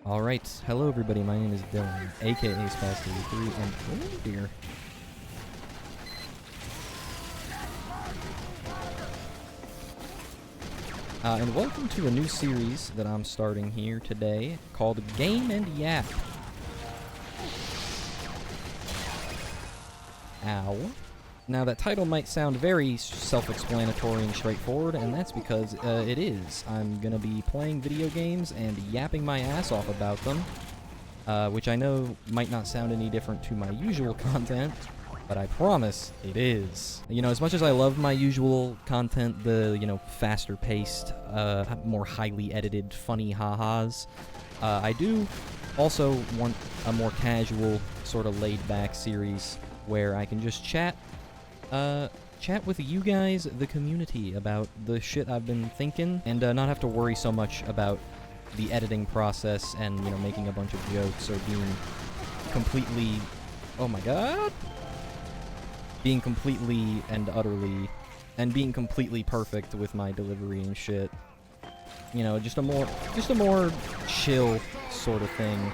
Alright, hello everybody, my name is Dylan, aka Spaz33, and oh dear. And welcome to a new series that I'm starting here today called Game and Yap. Ow. Now that title might sound very self-explanatory and straightforward, and that's because it is. I'm gonna be playing video games and yapping my ass off about them, which I know might not sound any different to my usual content, but I promise it is. You know, as much as I love my usual content, the, faster-paced, more highly edited, funny ha-has, I do also want a more casual, sort of laid-back series where I can just chat with you guys, the community, about the shit I've been thinking, and not have to worry so much about the editing process and, making a bunch of jokes or being completely... Oh my god! Being completely and utterly... and being completely perfect with my delivery and shit. Just a more chill sort of thing.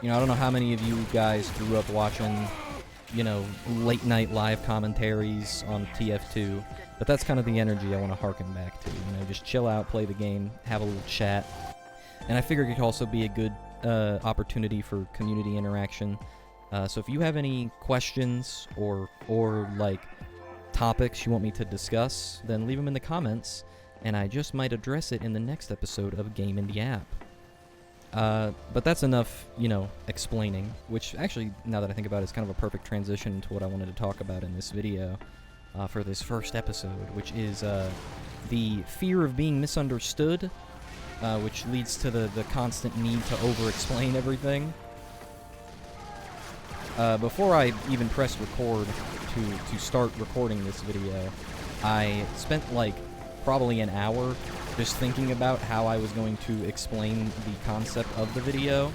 I don't know how many of you guys grew up watching... late night live commentaries on TF2, but that's kind of the energy I want to harken back to. Just chill out, play the game, have a little chat, and I figured it could also be a good opportunity for community interaction. So if you have any questions or like topics you want me to discuss, then leave them in the comments, and I just might address it in the next episode of Game and Yap. But that's enough, explaining, which actually, now that I think about it, is kind of a perfect transition to what I wanted to talk about in this video, for this first episode, which is, the fear of being misunderstood, which leads to the constant need to over-explain everything. Before I even pressed record to start recording this video, I spent, probably an hour just thinking about how I was going to explain the concept of the video,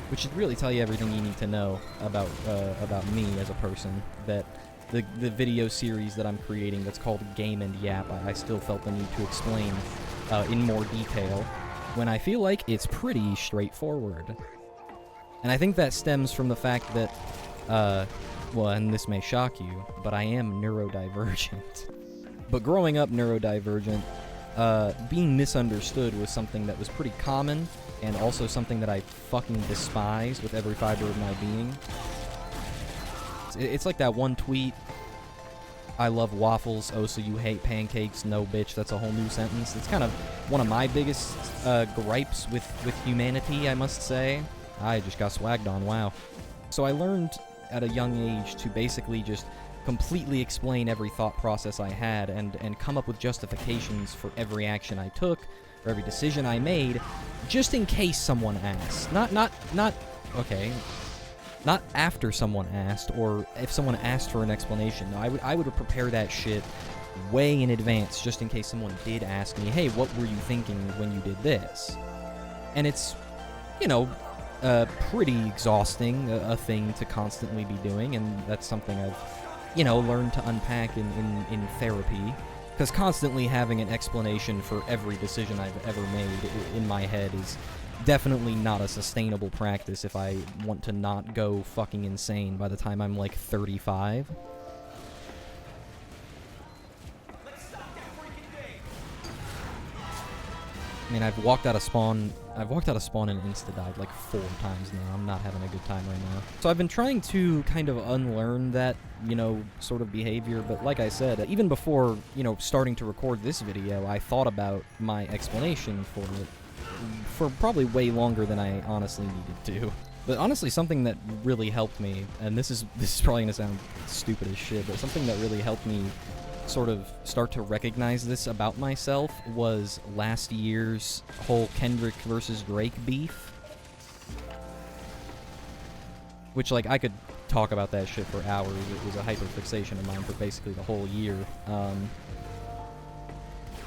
which should really tell you everything you need to know about me as a person. That the video series that I'm creating that's called Game and Yap, I still felt the need to explain in more detail, when I feel like it's pretty straightforward. And I think that stems from the fact that, well, and this may shock you, but I am neurodivergent. But growing up neurodivergent, being misunderstood was something that was pretty common, and also something that I fucking despise with every fiber of my being. It's like that one tweet, I love waffles, oh so you hate pancakes, no bitch, that's a whole new sentence. It's kind of one of my biggest gripes with humanity, I must say. I just got swagged on, wow. So I learned at a young age to basically just completely explain every thought process I had and come up with justifications for every action I took, or every decision I made, just in case someone asked. Not after someone asked, or if someone asked for an explanation. No, I would prepare that shit way in advance, just in case someone did ask me, hey, what were you thinking when you did this? And it's, pretty exhausting, a thing to constantly be doing, and that's something I've learn to unpack in therapy, because constantly having an explanation for every decision I've ever made in my head is definitely not a sustainable practice if I want to not go fucking insane by the time I'm, 35. I mean, I've walked out of spawn and insta-died 4 times now. I'm not having a good time right now. So I've been trying to kind of unlearn that, sort of behavior, but like I said, even before, starting to record this video, I thought about my explanation for it for probably way longer than I honestly needed to. But honestly, something that really helped me, and this is probably gonna sound stupid as shit, but something that really helped me sort of start to recognize this about myself was last year's whole Kendrick versus Drake beef. Which, I could talk about that shit for hours. It was a hyperfixation of mine for basically the whole year.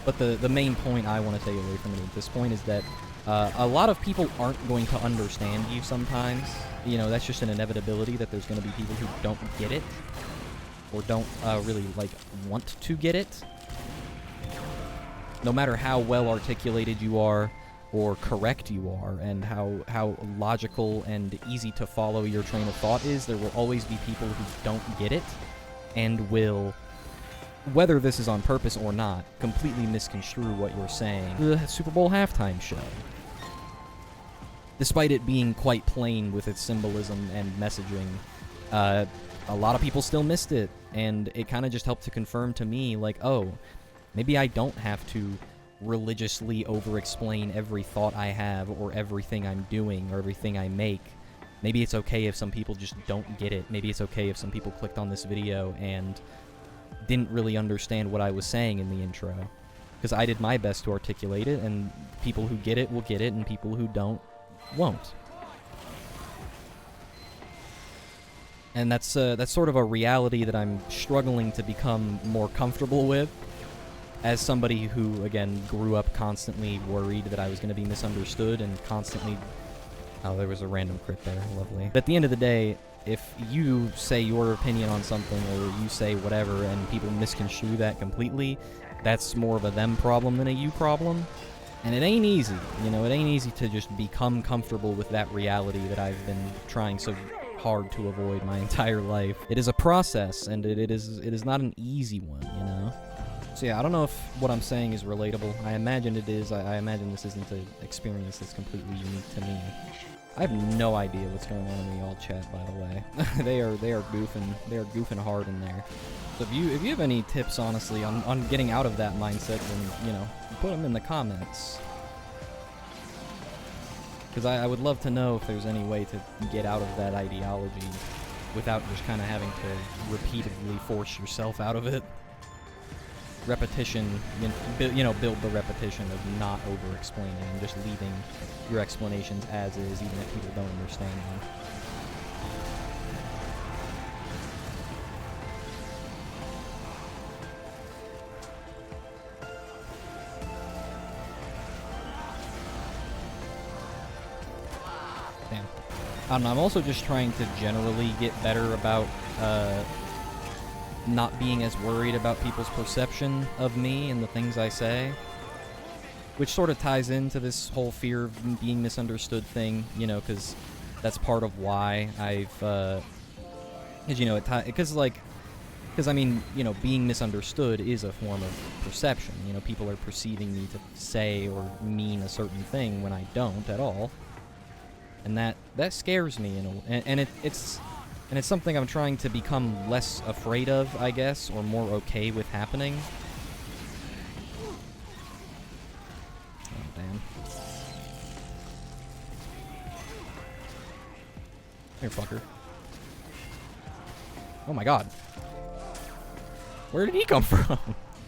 But the main point I want to take away from it at this point is that a lot of people aren't going to understand you sometimes. That's just an inevitability, that there's going to be people who don't get it, or don't really, want to get it. No matter how well articulated you are, or correct you are, and how logical and easy to follow your train of thought is, there will always be people who don't get it and will, whether this is on purpose or not, completely misconstrue what you're saying. The Super Bowl halftime show, despite it being quite plain with its symbolism and messaging, a lot of people still missed it, and it kind of just helped to confirm to me, like, oh, maybe I don't have to religiously over-explain every thought I have, or everything I'm doing, or everything I make. Maybe it's okay if some people just don't get it. Maybe it's okay if some people clicked on this video and didn't really understand what I was saying in the intro. Because I did my best to articulate it, and people who get it will get it, and people who don't won't. And that's sort of a reality that I'm struggling to become more comfortable with, as somebody who, again, grew up constantly worried that I was going to be misunderstood and constantly... Oh, there was a random crit there. Lovely. But at the end of the day, if you say your opinion on something, or you say whatever, and people misconstrue that completely, that's more of a them problem than a you problem. And it ain't easy. You know, it ain't easy to just become comfortable with that reality that I've been trying so hard to avoid my entire life. It is a process, and it is not an easy one, you know? So yeah, I don't know if what I'm saying is relatable. I imagine it is. I imagine this isn't an experience that's completely unique to me. I have no idea what's going on in the all chat, by the way. they are goofing hard in there. So if you have any tips, honestly, on getting out of that mindset, then, you know, put them in the comments. Because I would love to know if there's any way to get out of that ideology without just kind of having to repeatedly force yourself out of it. Repetition, you know, build the repetition of not over-explaining and just leaving your explanations as is, even if people don't understand them. Damn. I don't know, I'm also just trying to generally get better about, not being as worried about people's perception of me and the things I say, which sort of ties into this whole fear of being misunderstood thing, you know, because that's part of why I've, because, you know, because I mean, you know, being misunderstood is a form of perception. You know, people are perceiving me to say or mean a certain thing when I don't at all, and that scares me, you know, and it's something I'm trying to become less afraid of, I guess, or more okay with happening. Oh, damn. Here, fucker. Oh my god. Where did he come from?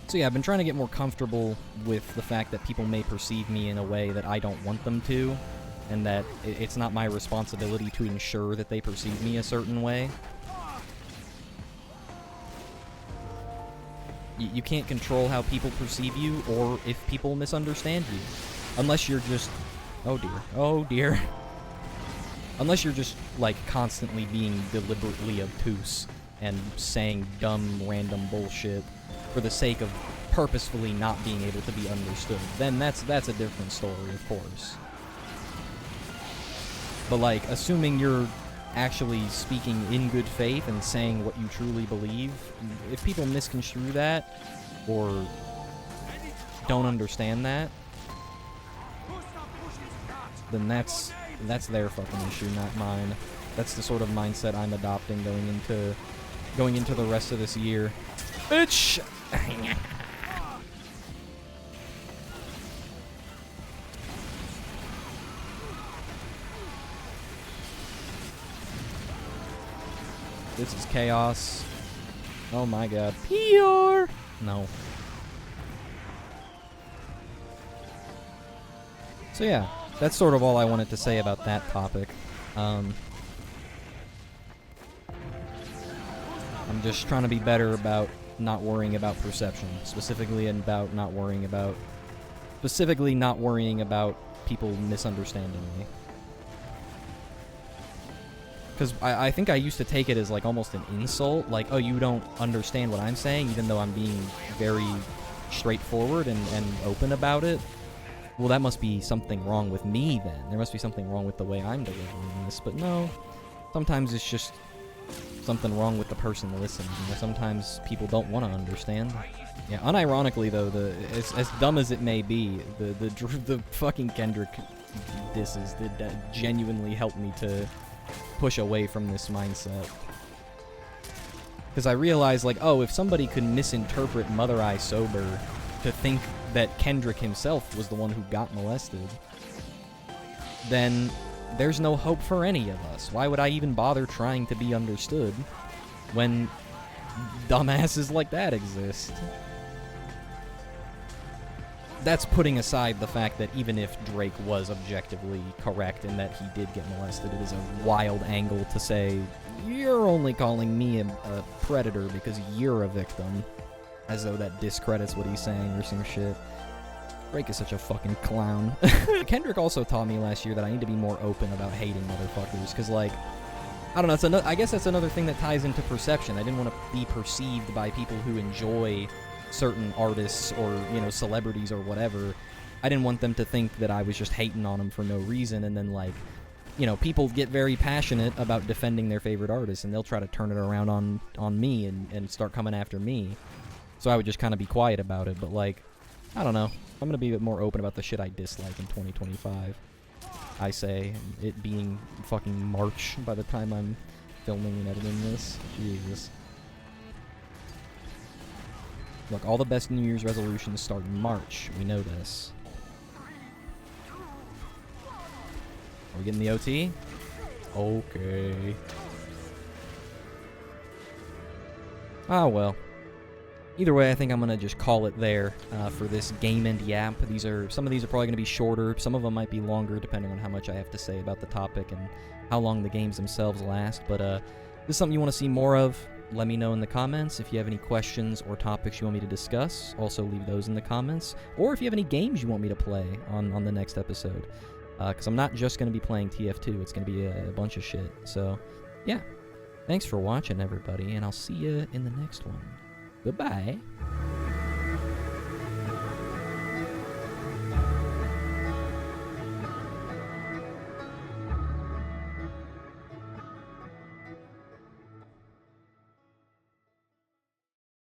So yeah, I've been trying to get more comfortable with the fact that people may perceive me in a way that I don't want them to, and that it's not my responsibility to ensure that they perceive me a certain way. You can't control how people perceive you, or if people misunderstand you. Unless you're just... Oh dear. Oh dear. Unless you're just, like, constantly being deliberately obtuse and saying dumb, random bullshit for the sake of purposefully not being able to be understood. Then that's a different story, of course. But, like, assuming you're actually speaking in good faith and saying what you truly believe, if people misconstrue that or don't understand that, then that's their fucking issue, not mine. That's the sort of mindset I'm adopting going into the rest of this year. Bitch! This is chaos. Oh my god. PR! No. So yeah, that's sort of all I wanted to say about that topic. I'm just trying to be better about not worrying about perception, specifically not worrying about people misunderstanding me. Because I think I used to take it as, like, almost an insult, like, oh, you don't understand what I'm saying, even though I'm being very straightforward and open about it. well, that must be something wrong with me then. There must be something wrong with the way I'm delivering this. But no, sometimes it's just something wrong with the person listening. You know, sometimes people don't want to understand. Yeah, unironically though, as dumb as it may be, the fucking Kendrick disses did genuinely help me to push away from this mindset. Because I realized, like, oh, if somebody could misinterpret Mother I Sober to think that Kendrick himself was the one who got molested, then there's no hope for any of us. Why would I even bother trying to be understood when dumbasses like that exist? That's putting aside the fact that even if Drake was objectively correct in that he did get molested, it is a wild angle to say, you're only calling me a predator because you're a victim. As though that discredits what he's saying or some shit. Drake is such a fucking clown. Kendrick also taught me last year that I need to be more open about hating motherfuckers, because, like, I don't know, I guess that's another thing that ties into perception. I didn't want to be perceived by people who enjoy certain artists or, you know, celebrities or whatever. I didn't want them to think that I was just hating on them for no reason, and then, like, you know, people get very passionate about defending their favorite artists, and they'll try to turn it around on me and start coming after me. So I would just kind of be quiet about it, but, like, I don't know. I'm going to be a bit more open about the shit I dislike in 2025. I say, it being fucking March by the time I'm filming and editing this. Jesus. Look, all the best New Year's resolutions start in March. We know this. Are we getting the OT? Okay. Ah, well. Either way, I think I'm going to just call it there for this Game and Yap. Some of these are probably going to be shorter. Some of them might be longer, depending on how much I have to say about the topic and how long the games themselves last. But this is something you want to see more of. Let me know in the comments. If you have any questions or topics you want me to discuss, also leave those in the comments. Or if you have any games you want me to play on the next episode. Because I'm not just going to be playing TF2. It's going to be a bunch of shit. So, yeah. Thanks for watching, everybody, and I'll see you in the next one. Goodbye.